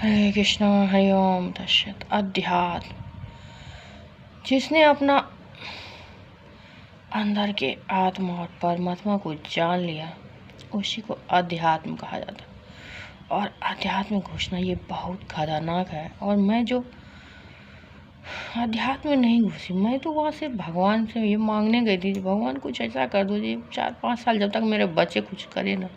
हरे कृष्णा हरि ओम तत्सत। अध्यात्म, जिसने अपना अंदर के आत्मा और परमात्मा को जान लिया उसी को अध्यात्म कहा जाता। और अध्यात्म में घुसना ये बहुत खतरनाक है। और मैं जो अध्यात्म में नहीं घुसी, मैं तो वहाँ से भगवान से ये मांगने गई थी, भगवान कुछ ऐसा कर दो जी 4-5 साल जब तक मेरे बच्चे कुछ करे ना,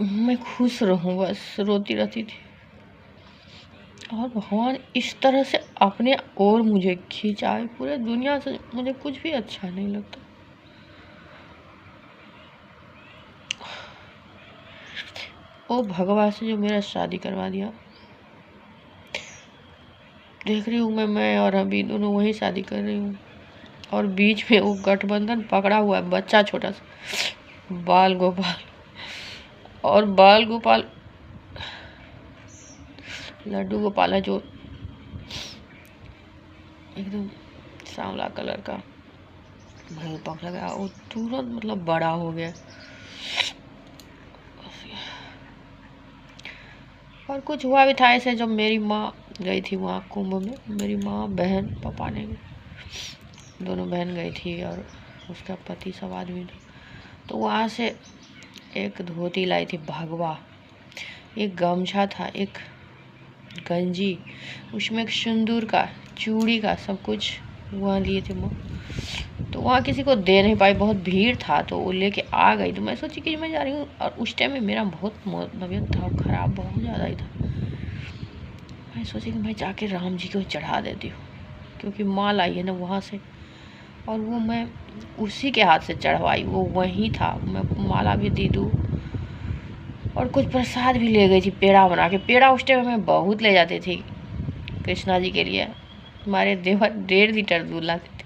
मैं खुश रहूं, बस रोती रहती थी। और भगवान इस तरह से अपने ओर मुझे खींचाए, पूरे दुनिया से मुझे कुछ भी अच्छा नहीं लगता। वो भगवान से जो मेरा शादी करवा दिया, देख रही हूँ मैं और अभी दोनों वही शादी कर रही हूँ। और बीच में वो गठबंधन पकड़ा हुआ है, बच्चा छोटा सा बाल गोपाल। और बाल गोपाल लड्डू गोपाल है जो एकदम सांवला कलर का, भाई पकड़ा गया वो तुरंत मतलब बड़ा हो गया। और कुछ हुआ भी था ऐसे, जब मेरी माँ गई थी वहाँ कुंभ में, मेरी माँ बहन पापा ने दोनों बहन गई थी और उसका पति सब आदमी थे। तो वहाँ से एक धोती लाई थी भगवा, एक गमछा था, एक गंजी, उसमें एक सिंदूर का चूड़ी का सब कुछ वहाँ लिए थे माँ। तो वहाँ किसी को दे नहीं पाई, बहुत भीड़ था तो वो लेके आ गई। तो मैं सोची कि मैं जा रही हूँ, और उस टाइम में मेरा बहुत तबीयत था खराब, बहुत ज़्यादा ही था। मैं सोची कि मैं जाके राम जी को चढ़ा देती हूँ, क्योंकि माल आई है ना वहाँ से, और वो मैं उसी के हाथ से चढ़वाई, वो वहीं था। मैं माला भी दे दूँ और कुछ प्रसाद भी ले गई थी, पेड़ा बना के। पेड़ा उस टाइम में बहुत ले जाती थी कृष्णा जी के लिए। हमारे देवर 1.5 लीटर दूध लाते थे,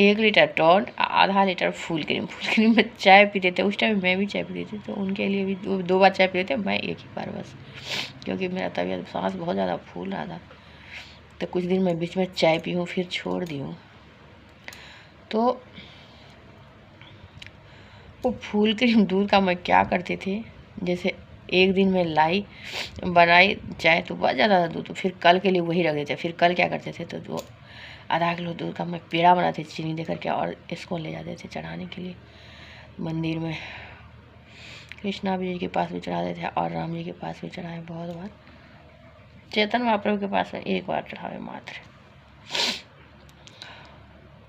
1 लीटर टॉन्ट, आधा लीटर फुल क्रीम में चाय पीते थे। उस टाइम मैं भी चाय पीती थी, तो उनके लिए भी 2 बार चाय पीते थे, मैं एक ही बार बस, क्योंकि मेरा तबीयत सांस बहुत ज़्यादा फूल रहा था। तो कुछ दिन मैं बीच में चाय पी हूँ, फिर छोड़ दी हूँ। तो वो फुल क्रीम दूध का मैं क्या करती थी, जैसे एक दिन में लाई बनाई चाय तो बच जाता था दूध, तो फिर कल के लिए वही रख देते। फिर कल क्या करते थे, तो जो आधा किलो दूध का मैं पेड़ा बनाती थी चीनी दे करके, और इसको ले जाते थे चढ़ाने के लिए मंदिर में। कृष्णा जी के पास भी चढ़ाते थे और राम जी के पास भी चढ़ाए बहुत बार। चेतन महाप्रभु के पास में 1 बार चढ़ावे मात्र।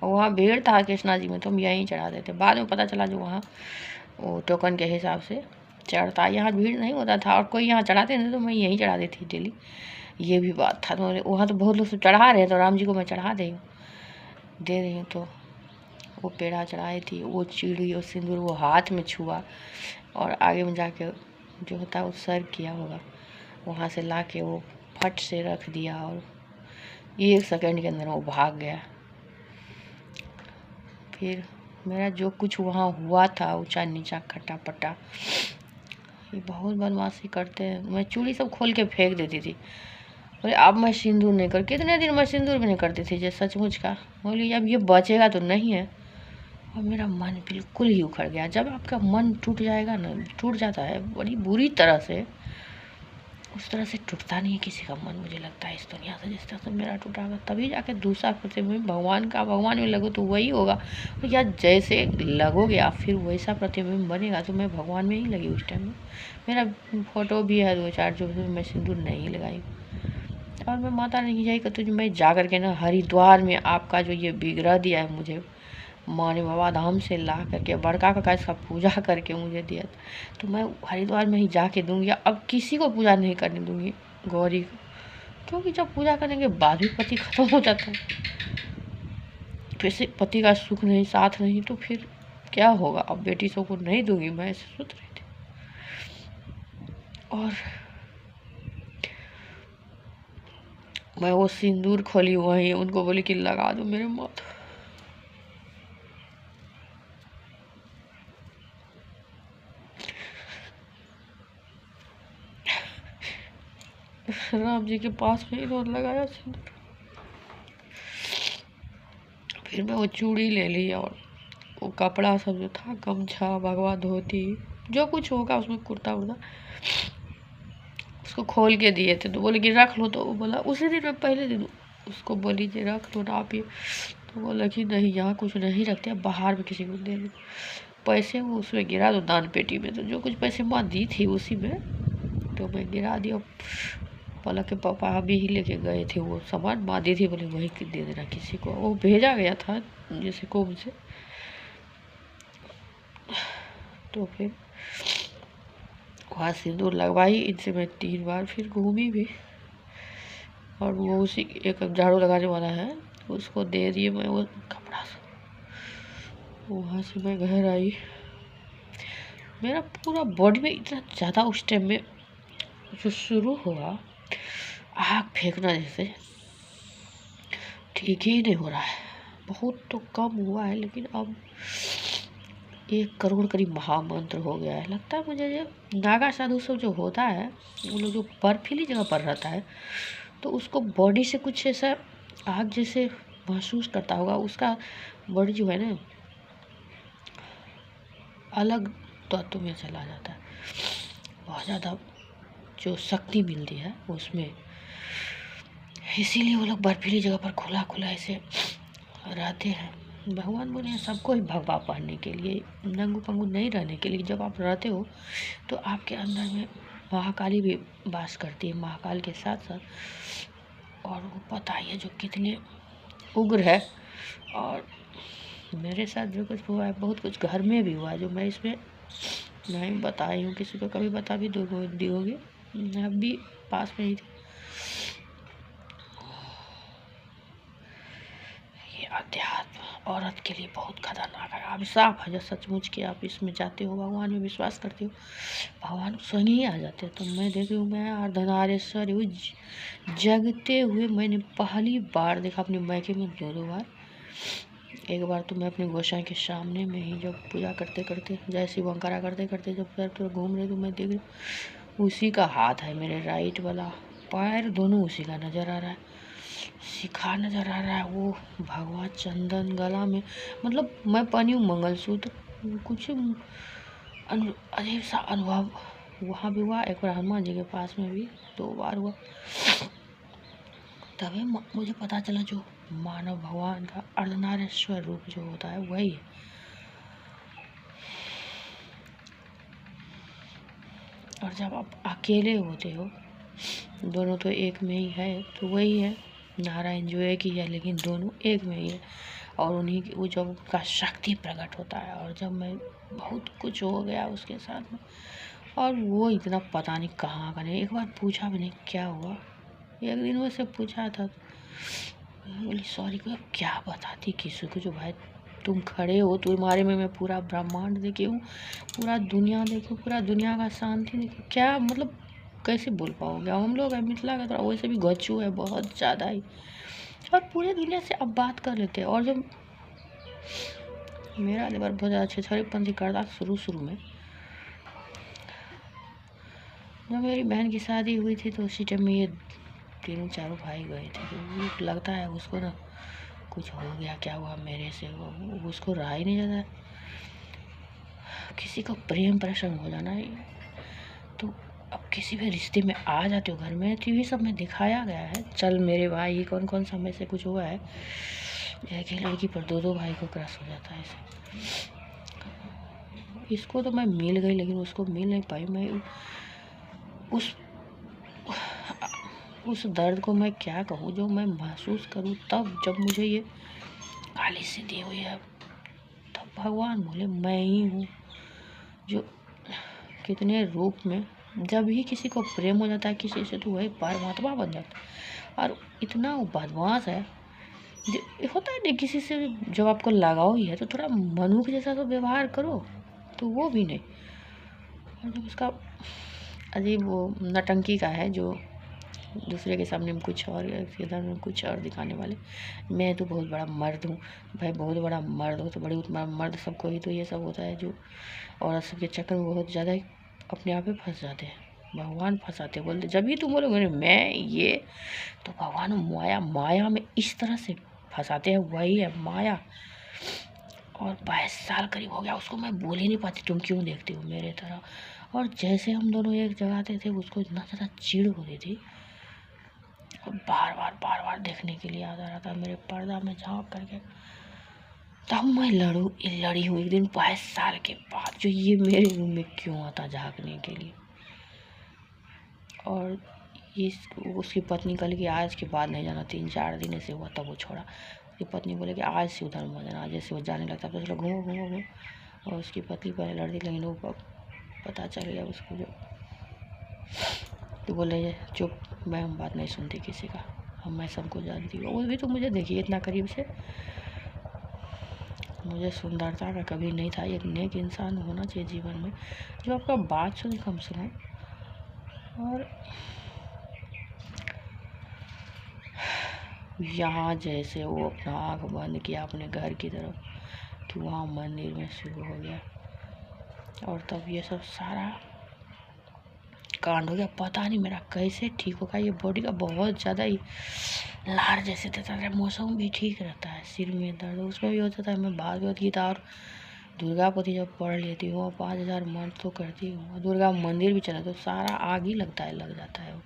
वहाँ भीड़ था कृष्णा जी में, तो हम यहीं चढ़ा देते। बाद में पता चला जो वहाँ वो टोकन के हिसाब से चढ़ता, यहाँ भीड़ नहीं होता था, और कोई यहाँ चढ़ाते नहीं, तो मैं यहीं चढ़ा देती थी डेली। ये भी बात था। तो वहाँ तो बहुत लोग सब चढ़ा रहे हैं, तो राम जी को मैं चढ़ा दे रही हूँ। तो वो पेड़ा चढ़ाई थी, वो चूड़ी और सिंदूर वो हाथ में छुआ, और आगे में जाके जो होता है वो सर्व किया होगा, वहाँ से ला के वो फट से रख दिया, और 1 सेकंड के अंदर वो भाग गया। फिर मेरा जो कुछ वहाँ हुआ था, ऊंचा नीचा खट्टा पट्टा, ये बहुत बदमाशी करते हैं। मैं चूड़ी सब खोल के फेंक देती थी। बोले अब मैं सिंदूर नहीं कर, कितने दिन मैं सिंदूर भी नहीं करती थी, जैसे सचमुच का। बोली अब ये बचेगा तो नहीं है। और मेरा मन बिल्कुल ही उखड़ गया। जब आपका मन टूट जाएगा ना, टूट जाता है बड़ी बुरी तरह से, उस तरह से टूटता नहीं है किसी का मन, मुझे लगता है इस दुनिया से जिस तरह से मेरा टूटा होगा। तभी जाके दूसरा प्रतिबिंब भगवान में लगो तो वही होगा, या जैसे लगोगे आप फिर वैसा प्रतिबिंब बनेगा। तो मैं भगवान में ही लगी उस टाइम में। मेरा फोटो भी है 2-4 जो मैं सिंदूर नहीं लगाई। और मैं माता रानी की जय करती हूँ। मैं जा कर के ना हरिद्वार में आपका जो ये विग्रह दिया है मुझे, माँ ने बाबा धाम से ला करके बड़का का इसका पूजा करके मुझे दिया, तो मैं हरिद्वार में ही जाके दूंगी। अब किसी को पूजा नहीं करने दूंगी गौरी को, क्योंकि जब पूजा करने के बाद भी पति खत्म हो जाता है, फिर से पति का सुख नहीं, साथ नहीं, तो फिर क्या होगा। अब बेटी सब को नहीं दूंगी, मैं ऐसे सोच रही थी। और मैं वो सिंदूर खोली वहीं, उनको बोली कि लगा दो मेरे माथा। राम जी के पास में इन्होंने लगाया सिंदूर। फिर मैं वो चूड़ी ले ली, और वो कपड़ा सब जो था, गमछा भगवा धोती, जो कुछ होगा उसमें कुर्ता उर्ता उसको खोल के दिए थे। तो बोले कि रख लो, तो वो बोला उसी दिन मैं पहले दिन उसको बोली कि रख लो ना आप ये, तो बोला कि नहीं यहाँ कुछ नहीं रखते, अब बाहर में किसी को दे दो। पैसे वो उसमें गिरा दो दान पेटी में, तो जो कुछ पैसे माँ दी थी उसी में तो मैं गिरा दिया। बोला कि पापा अभी ही लेके गए थे वो सामान, माँ दी थी, बोले वही दे देना किसी को, वो भेजा गया था जैसे कोम से। तो फिर वहाँ सिंदूर लगवाई इनसे मैं 3 बार, फिर घूमी भी। और वो उसी एक झाड़ू लगाने वाला है उसको दे दिए मैं वो कपड़ा से। वहाँ से मैं घर आई, मेरा पूरा बॉडी में इतना ज़्यादा उस टाइम में जो शुरू हुआ आग फेंकना, जैसे ठीक ही नहीं हो रहा है। बहुत तो कम हुआ है, लेकिन अब 1 करोड़ करीब महामंत्र हो गया है। लगता है मुझे ये नागा साधु सब जो होता है, वो लोग जो बर्फीली जगह पर रहता है तो उसको बॉडी से कुछ ऐसा आग जैसे महसूस करता होगा, उसका बॉडी जो है ना अलग तत्व में चला जाता है, बहुत ज़्यादा जो शक्ति मिलती है उसमें। इसीलिए वो लोग बर्फीली जगह पर खुला खुला ऐसे रहते हैं। भगवान बोले सबको ही भगवा पाने के लिए, नंगू पंगू नहीं रहने के लिए। जब आप रहते हो तो आपके अंदर में महाकाली भी वास करती है, महाकाल के साथ साथ। और वो पता ही है जो कितने उग्र है। और मेरे साथ जो कुछ हुआ है, बहुत कुछ घर में भी हुआ है जो मैं इसमें नहीं बताई हूँ किसी को, कभी बता भी दी होगी, अब भी पास में ही थी। ये अध्यात्म औरत के लिए बहुत खतरनाक है, अभिशाप है। जब सचमुच के आप इसमें जाते हो, भगवान में विश्वास करते हो, भगवान स्वयं ही आ जाते हैं। तो मैं देख रही हूँ, मैं अर्धनारेश्वर हूँ, जगते हुए मैंने पहली बार देखा अपने मैके में 2 बार। एक बार तो मैं अपने गोसाई के सामने में ही जब पूजा करते करते, जय शिवंकरा करते करते जब पैर पर घूम रहे, तो मैं देख रही उसी का हाथ है मेरे राइट वाला, पैर दोनों उसी का नज़र आ रहा है, शिखा नज़र आ रहा है, वो भगवा चंदन गला में। मतलब मैं पहनी हूँ मंगलसूत्र, कुछ अजीब सा अनुभव वहाँ भी हुआ। एक बार हनुमान जी के पास में भी 2 बार हुआ। तभी मुझे पता चला जो मानव भगवान का अर्धनारेश्वर रूप जो होता है वही है। और जब आप अकेले होते हो, दोनों तो एक में ही है, तो वही है नारायण जो एक ही है, लेकिन दोनों एक में ही है। और उन्हीं की वो जब उनका शक्ति प्रकट होता है, और जब मैं बहुत कुछ हो गया उसके साथ में, और वो इतना पता नहीं कहाँ का नहीं। एक बार पूछा भी नहीं क्या हुआ, एक दिन वैसे पूछा था, बोली सॉरी को क्या बताती किसी को, जो भाई तुम खड़े हो, तुम्हारे में मैं पूरा ब्रह्मांड देखे हूँ, पूरा दुनिया देखो, पूरा दुनिया का शांति देखो, क्या मतलब कैसे बोल पाओगे। हम लोग है मिथिला का, थोड़ा वैसे भी गच्चू है बहुत ज़्यादा ही, और पूरे दुनिया से अब बात कर लेते हैं। और जब मेरा देवर बहुत ज़्यादा छेछड़ीपंथी करता शुरू में, जब मेरी बहन की शादी हुई थी तो उसी टाइम में ये 3-4 भाई गए थे। तो लगता है उसको ना कुछ हो गया, क्या हुआ मेरे से, वो उसको रहा ही नहीं जाता। किसी को प्रेम प्रसंग हो जाना है तो अब किसी भी रिश्ते में आ जाते हो घर में, तो ये सब में दिखाया गया है। चल मेरे भाई कौन कौन सा में से कुछ हुआ है, एक ही लड़की पर 2 भाई को क्रश हो जाता है ऐसे। इसको तो मैं मिल गई, लेकिन उसको मिल नहीं पाई। मैं उस दर्द को मैं क्या कहूँ जो मैं महसूस करूँ, तब जब मुझे ये काली सिद्धि हुई है, तब भगवान बोले मैं ही हूँ जो कितने रूप में, जब ही किसी को प्रेम हो जाता है किसी से, तो वही परमात्मा बन जाता है। और इतना वो बदमाश है, होता है नहीं किसी से जब आपको लगाव ही है तो थोड़ा मनुष्य जैसा तो व्यवहार करो, तो वो भी नहीं। और जब उसका अजीब वो नटंकी का है, जो दूसरे के सामने में कुछ और, इधर में कुछ और दिखाने वाले। मैं तो बहुत बड़ा मर्द हूँ भाई, बहुत बड़ा मर्द हो तो बड़ी उतना मर्द सबको ही तो ये सब होता है, जो औरत सबके चक्कर में बहुत ज़्यादा अपने आप में फंस जाते हैं। भगवान फंसाते बोलते, जब भी तुम बोलोगे मैं ये, तो भगवान माया में इस तरह से फंसाते हैं, वही है माया। और 22 साल करीब हो गया, उसको मैं बोल ही नहीं पाती तुम क्यों देखती हो मेरे तरह। और जैसे हम दोनों एक जगह आते थे उसको इतना ज़्यादा चिढ़ हो रही थी, और बार बार देखने के लिए आता रहा था मेरे पर्दा में झाँक करके। तब मैं लड़ी हूँ एक दिन 22 साल के बाद, जो ये मेरे रूम में क्यों आता झाँकने के लिए। और इस उसकी पत्नी कल की आज के बाद नहीं जाना, 3-4 दिन ऐसे हुआ तब वो छोड़ा। उसकी पत्नी बोले कि आज से उधर मत जाना, आज से वो जाने लगता तो चलो घूमो घूमो घूमो। और उसकी पत्नी पहले लड़ती, लेकिन वो पता चल गया उसको, जो तो बोले चुप, मैं हम बात नहीं सुनती किसी का, मैं सबको जानती हूँ। वो भी तो मुझे देखिए इतना करीब से, मुझे सुंदरता का कभी नहीं था। एक नेक इंसान होना चाहिए जीवन में जो आपका बात सुने कम से कम। और यहाँ जैसे वो अपना आँख बंद किया अपने घर की तरफ कि वहाँ मंदिर में शुरू हो गया, और तब ये सब सारा कांड हो गया। पता नहीं मेरा कैसे ठीक होगा, ये बॉडी का बहुत ज़्यादा ही लार जैसे देता है। मौसम भी ठीक रहता है, सिर में दर्द उसमें भी होता था। मैं भागवत गीता और दुर्गापति जब पढ़ लेती हूँ, 5000 मंत्र तो करती हूँ, दुर्गा मंदिर भी चला तो सारा आग ही लगता है, लग जाता है। वो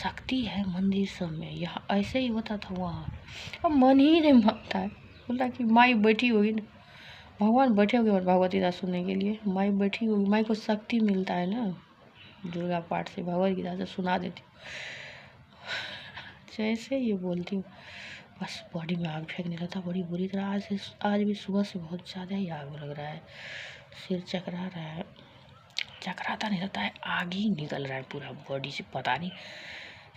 शक्ति है मंदिर सब में। यहाँ ऐसे ही होता था वहाँ, अब मन ही नहीं मानता है। बोला कि माई बैठी होगी ना, भगवान बैठे होंगे और भगवत गीता सुनने के लिए, माई बैठी होगी, माई को शक्ति मिलता है ना दुर्गा पाठ से, भगवत गीता से सुना देती हूँ। जैसे ये बोलती हूँ बस बॉडी में आग फेंकने लगता, बड़ी बुरी तरह। आज भी सुबह से बहुत ज़्यादा ही आग लग रहा है, सिर चकरा रहा है, चकराता नहीं रहता है, आग ही निकल रहा है पूरा बॉडी से। पता नहीं,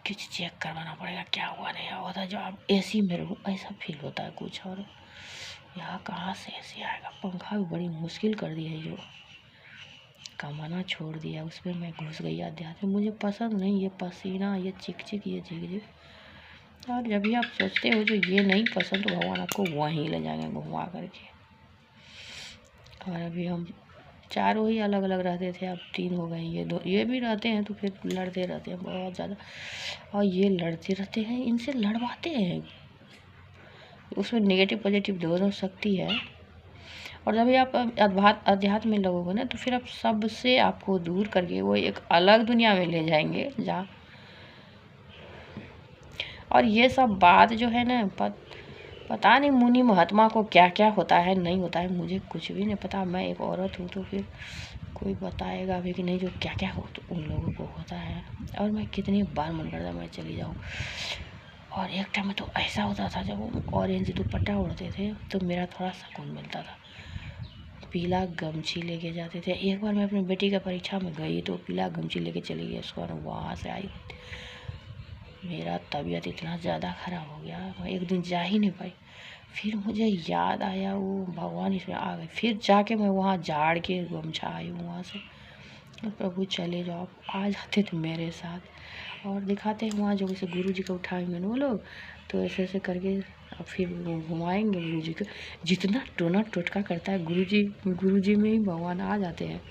कुछ चेक करवाना पड़ेगा क्या हुआ नहीं हुआ था। जो आप एसी में रहूँ ऐसा फील होता है कुछ, और यहाँ कहाँ से एसी आएगा। पंखा भी बड़ी मुश्किल कर दी है, जो कमाना छोड़ दिया उसमें मैं घुस गई अध्यात्म में। मुझे पसंद नहीं ये पसीना, ये चिक ये झिक। और जब भी आप सोचते हो जो ये नहीं पसंद, तो भगवान आपको वहीं ले जाएंगे घुमा करके। और अभी हम चारों ही अलग अलग रहते थे, अब 3 हो गए। ये भी रहते हैं तो फिर लड़ते रहते हैं बहुत ज़्यादा, और ये लड़ते रहते हैं, इनसे लड़वाते हैं। उसमें नेगेटिव पॉजिटिव दोनों शक्ति है। और जब भी आप अध्यात्म में लगोगे ना, तो फिर आप सबसे आपको दूर करके वो एक अलग दुनिया में ले जाएंगे जहाँ। और ये सब बात जो है ना, पता नहीं मुनि महात्मा को क्या क्या होता है नहीं होता है, मुझे कुछ भी नहीं पता। मैं एक औरत हूँ तो फिर कोई बताएगा भी कि नहीं जो क्या क्या हो तो उन लोगों को होता है। और मैं कितनी बार मन करता मैं चली जाऊँ। और एक टाइम में तो ऐसा होता था जब वो ऑरेंज दुपट्टा उड़ते थे तो मेरा थोड़ा सुकून मिलता था। पीला गमछी लेके जाते थे। एक बार मैं अपनी बेटी का परीक्षा में गई तो पीला गमछी लेके चली गई, उसको वहाँ से आई। मेरा तबीयत इतना ज़्यादा ख़राब हो गया, मैं एक दिन जा ही नहीं पाई। फिर मुझे याद आया वो भगवान इसमें आ गए, फिर जाके मैं वहाँ झाड़ के गमछा आई हूँ वहाँ से। प्रभु चले जाओ, आ जाते थे मेरे साथ और दिखाते हैं वहाँ। जो जैसे गुरु जी को उठाएंगे ना वो लोग, तो ऐसे ऐसे करके और फिर वो घुमाएंगे गुरु जी को। जितना टोना टोटका करता है गुरु जी में ही भगवान आ जाते हैं।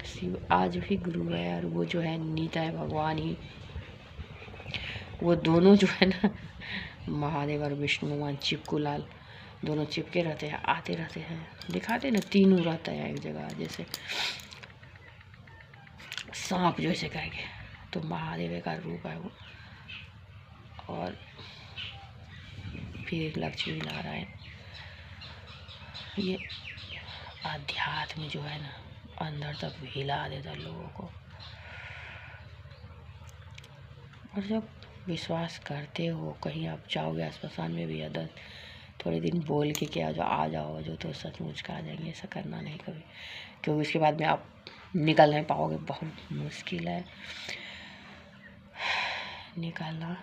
शिव आज भी गुरु है, और वो जो है नीता है भगवान ही। वो दोनों जो है ना, महादेव और विष्णु भगवान चिपकू-लाल दोनों चिपके रहते हैं, आते रहते हैं, दिखाते ना, तीनों रहता है एक जगह जैसे सांप जैसे करके। तो महादेव का रूप है वो। और फिर लक्ष्मी नारायण, ये अध्यात्म जो है ना अंदर तक हिला देता लोगों को। और जब विश्वास करते हो, कहीं आप जाओगे अस्पताल में भी अदर थोड़े दिन बोल के क्या जो आ जाओ जो, तो सचमुच का आ जाएंगे। ऐसा करना नहीं कभी, क्योंकि उसके बाद में आप निकल नहीं पाओगे, बहुत मुश्किल है निकालना।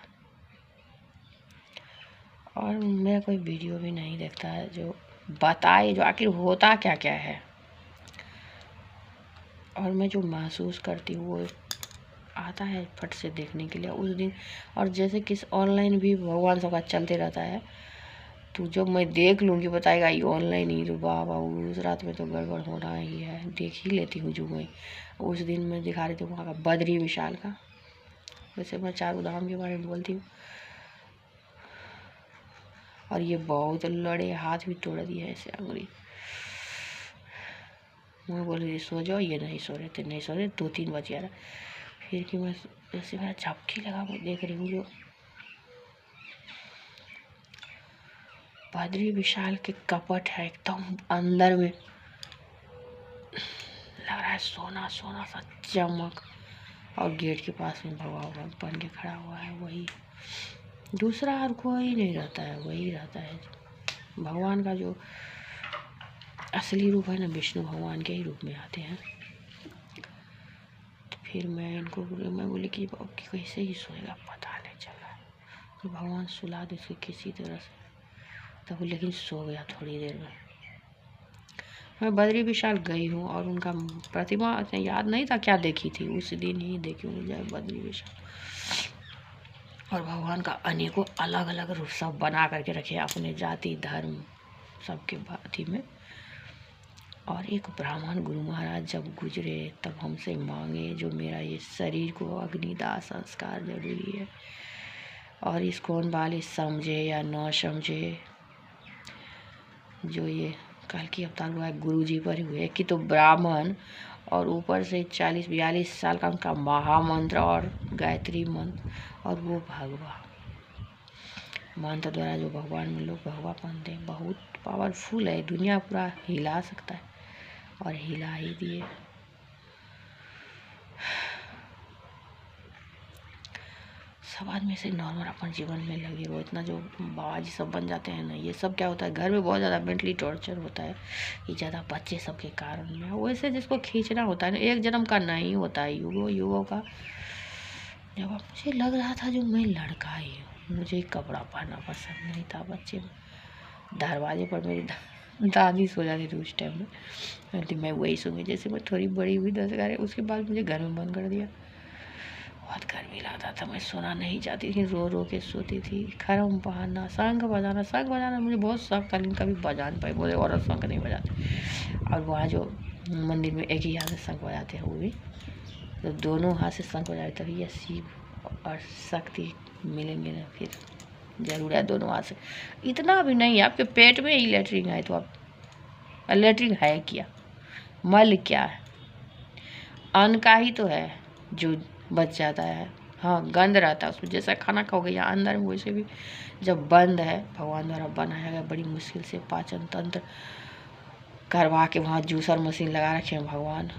और मेरा कोई वीडियो भी नहीं देखता है जो बताए जो आखिर होता क्या क्या है। और मैं जो महसूस करती हूँ वो आता है फट से देखने के लिए उस दिन। और जैसे किस ऑनलाइन भी भगवान सबका चलते रहता है, तो जब मैं देख लूँगी बताएगा ये ऑनलाइन ही, तो बाबा उस रात में तो गड़बड़ होना ही है। देख ही लेती हूँ जो मैं उस दिन मैं दिखा रही थी वहाँ का बद्री विशाल का। वैसे मैं चारों धाम के बारे में बोलती हूँ। और ये बहुत लड़े, हाथ भी तोड़ दिया ऐसे अंगुली। मैं बोल रही सो जाओ, ये नहीं सो रहे थे, नहीं सो रहे, 2-3 बज गया। फिर कि मैं जैसे मेरा झपकी लगा, मैं देख रही हूँ जो बद्री विशाल के कपट है एकदम अंदर में, लग रहा है सोना सोना सा चमक। और गेट के पास में भगवा बन के खड़ा हुआ है, वही दूसरा और कोई नहीं रहता है, वही रहता है। भगवान का जो असली रूप है ना, विष्णु भगवान के ही रूप में आते हैं। तो फिर मैं बोली कि कैसे ही सोएगा, पता नहीं चला। तो भगवान सुला दे उसको किसी तरह से, तब लेकिन सो गया थोड़ी देर में। मैं बद्री विशाल गई हूँ और उनका प्रतिमा याद नहीं था क्या देखी थी, उस दिन ही देखी हूँ जय बद्री विशाल। और भगवान का अनेकों अलग अलग रूप सब बना करके रखे, अपने जाति धर्म सबके भांति में। और एक ब्राह्मण गुरु महाराज जब गुजरे तब हमसे मांगे जो मेरा ये शरीर को अग्निदाह संस्कार जरूरी है, और इसको कौन वाले समझे या न समझे, जो ये कल की अवतार हुआ है गुरु जी पर हुए कि तो ब्राह्मण और ऊपर से 40-42 साल का उनका महामंत्र और गायत्री मंत्र, और वो भगवा मंत्र द्वारा जो भगवान में लोग भगवा पाते हैं, बहुत पावरफुल है, दुनिया पूरा हिला सकता है और हिला ही दिए। सब आदमी से नॉर्मल अपन जीवन में लगे रहो, इतना जो बाबाजी सब बन जाते हैं ना, ये सब क्या होता है घर में बहुत ज़्यादा मेंटली टॉर्चर होता है कि ज़्यादा बच्चे सबके कारण में। वैसे जिसको खींचना होता है ना, एक जन्म का नहीं होता है, युगों का। जब मुझे लग रहा था जो मैं लड़का ही हूँ, मुझे कपड़ा पहनना पसंद नहीं था। बच्चे दरवाजे पर मेरी दादी सो जाती थी उस टाइम में, तो मैं वही सोऊंगी। जैसे मैं थोड़ी बड़ी हुई 10-11, उसके बाद मुझे घर में बंद कर दिया। बहुत गर्मी लगता था, मैं सोना नहीं चाहती थी, रो रो के सोती थी। खरम पहनना, शंख बजाना मुझे बहुत शौक था, लेकिन कभी बजा नहीं पाई, बोले औरत शंख नहीं बजाते। और वहाँ जो मंदिर में एक ही हाथ से शंख बजाते हैं, वो भी तो दोनों हाथ से शंख बजाते, तभी ये शिव और शक्ति मिलेंगे ना, फिर जरूर है दोनों हाथ से। इतना भी नहीं, आपके पेट में ही लेटरिन है तो आप लेटरिन है क्या, मल क्या है, अन्न का ही तो है जो बच जाता है। हाँ, गंध रहता है उसमें, जैसा खाना खाओगे या अंदर में, वैसे भी जब बंद है, भगवान द्वारा बनाया गया, बड़ी मुश्किल से पाचन तंत्र करवा के वहाँ जूसर मशीन लगा रखे हैं भगवान,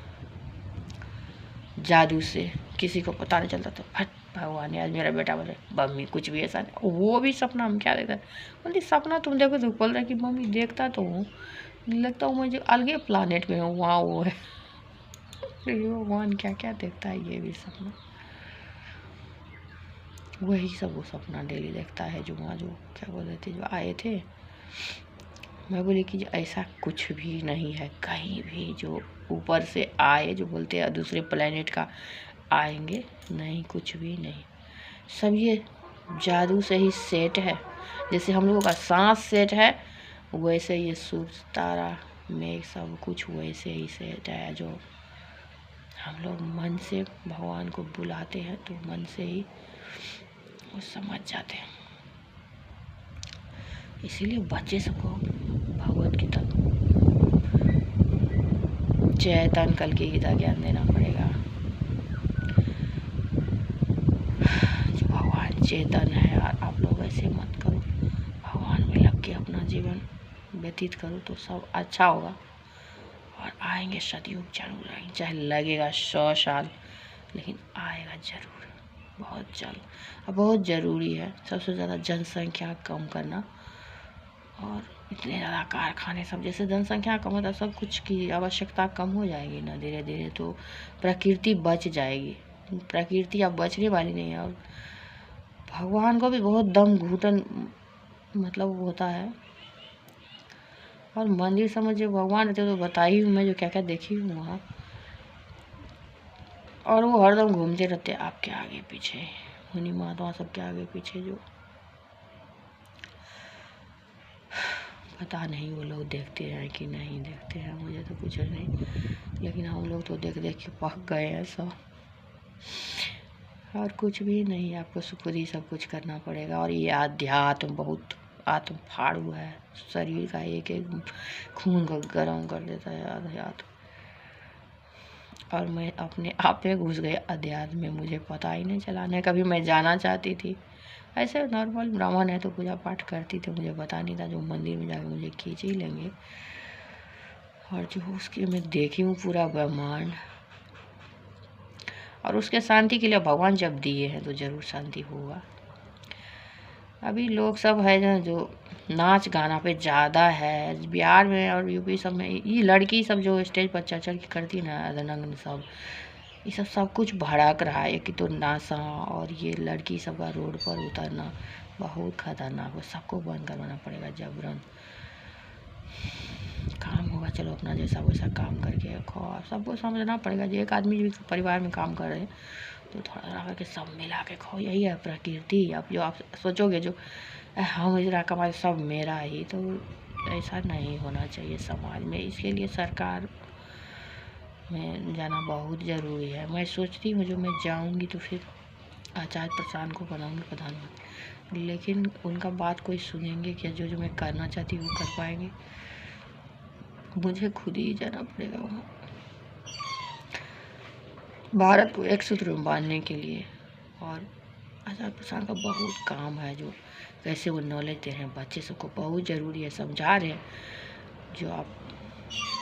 जादू से किसी को पता नहीं चलता। तो फट भगवान ने आज मेरा बेटा बोले मम्मी कुछ भी ऐसा नहीं, वो भी सपना हम क्या देखता है, बोलती सपना तुम देखो तो बोल रहा कि मम्मी देखता तो हूँ, लगता हूँ मुझे अलगे प्लानेट में हूँ, वहाँ वो है। भगवान क्या क्या देखता है, ये भी सपना, वही सब वो सपना डेली देखता है। जो वहाँ जो क्या बोल रहे थे जो आए थे, मैं बोली कि ऐसा कुछ भी नहीं है कहीं भी जो ऊपर से आए, जो बोलते हैं दूसरे प्लेनेट का आएंगे, नहीं, कुछ भी नहीं। सब ये जादू से ही सेट है, जैसे हम लोगों का सांस सेट है, वैसे ये सूर्य तारा में सब कुछ वैसे ही सेट है। जो हम लोग मन से भगवान को बुलाते हैं तो मन से ही वो समझ जाते हैं। इसीलिए बच्चे सबको भगवत गीता, चेतन कल की गीता ज्ञान देना पड़ेगा। जो भगवान चेतन है, और आप लोग ऐसे मत करो, भगवान में लग के अपना जीवन व्यतीत करो तो सब अच्छा होगा। और आएंगे सतयुग जरूर आएंगे, चाहे लगेगा 100 साल, लेकिन आएगा जरूर, बहुत जल्द। और बहुत ज़रूरी है सबसे ज़्यादा जनसंख्या कम करना, और इतने ज़्यादा कारखाने सब, जैसे जनसंख्या कम होता है सब कुछ की आवश्यकता कम हो जाएगी ना धीरे धीरे, तो प्रकृति बच जाएगी। प्रकृति अब बचने वाली नहीं है। और भगवान को भी बहुत दम घुटन मतलब होता है। और मंदिर सब में जो भगवान रहते तो बताई हूँ मैं, जो क्या क्या देखी हूँ वहाँ, और वो हरदम घूमते रहते आपके आगे पीछे, मुनि महात्मा सबके आगे पीछे। जो पता नहीं वो लोग देखते हैं कि नहीं देखते हैं, मुझे तो कुछ नहीं, लेकिन हम लोग तो देख देख के पक गए हैं सब। और कुछ भी नहीं, आपको खुद ही सब कुछ करना पड़ेगा। और ये अध्यात्म बहुत आत्म फाड़ू है, शरीर का एक एक खून को गर्म कर देता है याद। और मैं अपने आप में घुस गई अध्यात्म में, मुझे पता ही नहीं चला। नहीं कभी मैं जाना चाहती थी, ऐसे नॉर्मल ब्राह्मण है तो पूजा पाठ करती थी, मुझे पता नहीं था जो मंदिर में जाकर मुझे खींच ही लेंगे। और जो उसके मैं देखी हूँ पूरा ब्रह्मांड, और उसके शांति के लिए भगवान जब दिए हैं तो जरूर शांति होगा। अभी लोग सब है जो नाच गाना पे ज़्यादा है बिहार में और यूपी सब में, ये लड़की सब जो स्टेज पर चढ़ के करती ना अदनंग सब, ये सब कुछ भड़क रहा है कि तो नासा, और ये लड़की सब का रोड पर उतरना बहुत खतरनाक है। सबको बंद करवाना पड़ेगा जबरन। काम होगा चलो अपना जैसा वैसा काम करके रखो, और सबको समझना पड़ेगा। जो एक आदमी भी परिवार में काम कर रहे हैं तो थोड़ा थोड़ा करके सब मिला के खाओ, यही है प्रकृति। अब जो आप सोचोगे जो हम इतना कमाए सब मेरा ही, तो ऐसा नहीं होना चाहिए समाज में। इसके लिए सरकार में जाना बहुत ज़रूरी है। मैं सोचती हूँ जो मैं जाऊँगी तो फिर आचार्य प्रसाद को बनाऊँगी प्रधानमंत्री, लेकिन उनका बात कोई सुनेंगे क्या? जो मैं करना चाहती हूँ वो कर पाएंगे? मुझे खुद ही जाना पड़ेगा वहाँ, भारत को एक सूत्र में बांधने के लिए। और आचार्य प्रसाद का बहुत काम है, जो कैसे वो नॉलेज दे रहे हैं बच्चे सबको, बहुत ज़रूरी है, समझा रहे हैं। जो आप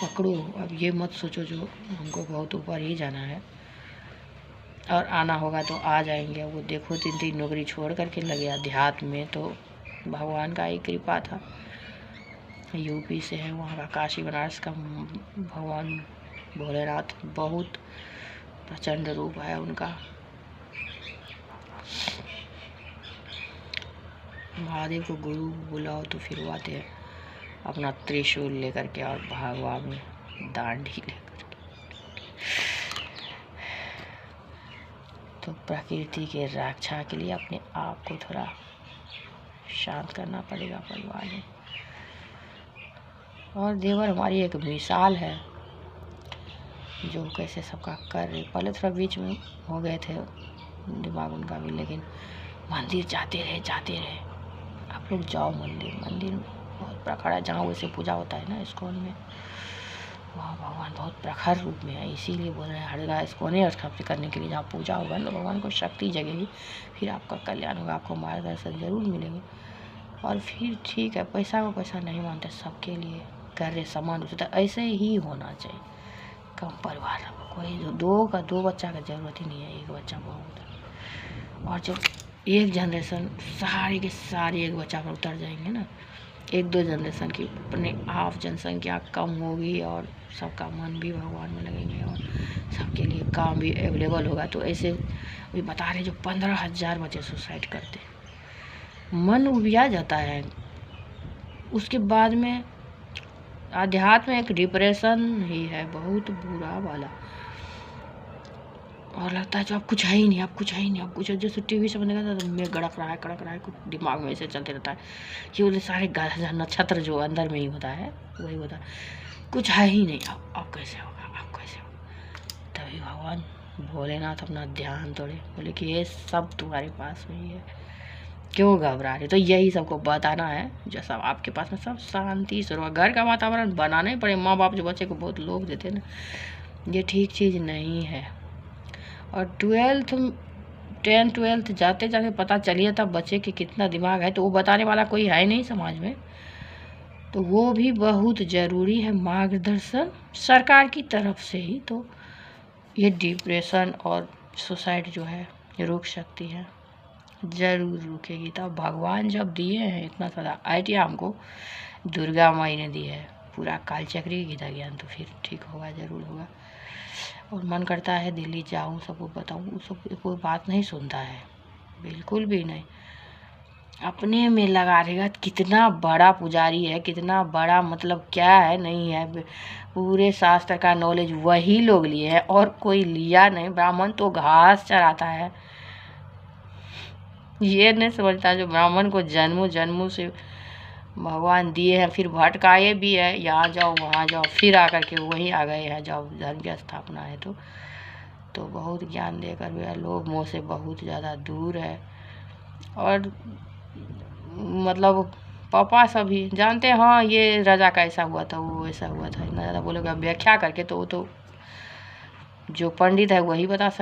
पकड़ो, अब ये मत सोचो जो हमको बहुत ऊपर ही जाना है और आना होगा तो आ जाएंगे। वो देखो 3-3 नौकरी छोड़ करके लगे अध्यात्म में, तो भगवान का ही कृपा था। यूपी से है, वहाँ का काशी बनारस का भगवान भोलेनाथ बहुत प्रचंड रूप है उनका। महादेव को गुरु बुलाओ तो फिर वो आते हैं अपना त्रिशूल लेकर के और भागवा में दांडी लेकर के। तो प्रकृति के रक्षा के लिए अपने आप को थोड़ा शांत करना पड़ेगा परिवार में। और देवर हमारी एक मिसाल है जो कैसे सबका कर रहे। पहले थोड़ा बीच में हो गए थे दिमाग उनका भी, लेकिन मंदिर जाते रहे। आप लोग जाओ मंदिर बहुत प्रखर है। जहाँ वैसे पूजा होता है ना इस्कॉन में, वहाँ भगवान बहुत प्रखर रूप में है। इसीलिए बोल रहे हैं हर जगह इस्कॉन स्थापित करने के लिए। जहाँ पूजा होगा तो भगवान को शक्ति जगेगी, फिर आपका कल्याण होगा, आपको मार्गदर्शन जरूर मिलेंगे। और फिर ठीक है, पैसा को पैसा नहीं मानते, सबके लिए कर रहे समान रूप से। ऐसे ही होना चाहिए। कम परिवार, कोई दो बच्चा का जरूरत ही नहीं है, एक बच्चा बहुत है। और जब एक जनरेशन सारी के सारी एक बच्चा पर उतर जाएंगे ना, 1-2 जनरेशन की अपने आप जनसंख्या कम होगी और सबका मन भी भगवान में लगेंगे और सबके लिए काम भी अवेलेबल होगा। तो ऐसे अभी बता रहे जो 15,000 बच्चे सुसाइड करते, मन उबिया जाता है। उसके बाद में आध्यात्म एक डिप्रेशन ही है बहुत बुरा वाला, और लगता है जो आप कुछ है ही नहीं, आप कुछ है ही नहीं, आप कुछ। जैसे टीवी से बनेगा तो मैं गड़क रहा है, कुछ दिमाग में ऐसे चलते रहता है। ये बोले सारे नक्षत्र जो अंदर में ही होता है वही होता है, कुछ है ही नहीं। अब कैसे होगा, अब कैसे होगा? तभी भगवान भोलेनाथ अपना ध्यान तोड़े, बोले कि ये सब तुम्हारे पास में ही है, क्यों घबरा रहे? तो यही सबको बताना है जो सब आपके पास में सब शांति से रहो। घर का वातावरण बनाना ही पड़े। माँ बाप जो बच्चे को बहुत लोभ देते ना, ये ठीक चीज़ नहीं है। और 10th-12th जाते जाते पता चलिए तब बच्चे के कितना दिमाग है, तो वो बताने वाला कोई है नहीं समाज में। तो वो भी बहुत ज़रूरी है, मार्गदर्शन सरकार की तरफ से ही तो ये डिप्रेशन और सुसाइड जो है रुक सकती है, ज़रूर रुकेगी। तब भगवान जब दिए हैं इतना सारा आइडिया हमको, दुर्गा माई ने दी है पूरा कालचक्री गीता ज्ञान, तो फिर ठीक होगा, ज़रूर होगा। और मन करता है दिल्ली जाऊँ, सबको बताऊँ, सब कोई बात नहीं सुनता है, बिल्कुल भी नहीं। अपने में लगा रहेगा कितना बड़ा पुजारी है, कितना बड़ा मतलब क्या है नहीं है। पूरे शास्त्र का नॉलेज वही लोग लिए हैं और कोई लिया नहीं। ब्राह्मण तो घास चराता है, ये नहीं समझता जो ब्राह्मण को जन्मों से भगवान दिए हैं, फिर भटकाए भी है, यहाँ जाओ वहाँ जाओ, फिर आकर के वहीं आ गए हैं जब धर्म की स्थापना है। तो बहुत ज्ञान देकर भी लोग मोह से बहुत ज़्यादा दूर है। और मतलब पापा सभी जानते हैं, हाँ ये राजा का ऐसा हुआ था, वो ऐसा हुआ था। इतना ज़्यादा बोलोगे अब व्याख्या करके तो वो तो जो पंडित है वही बता सकते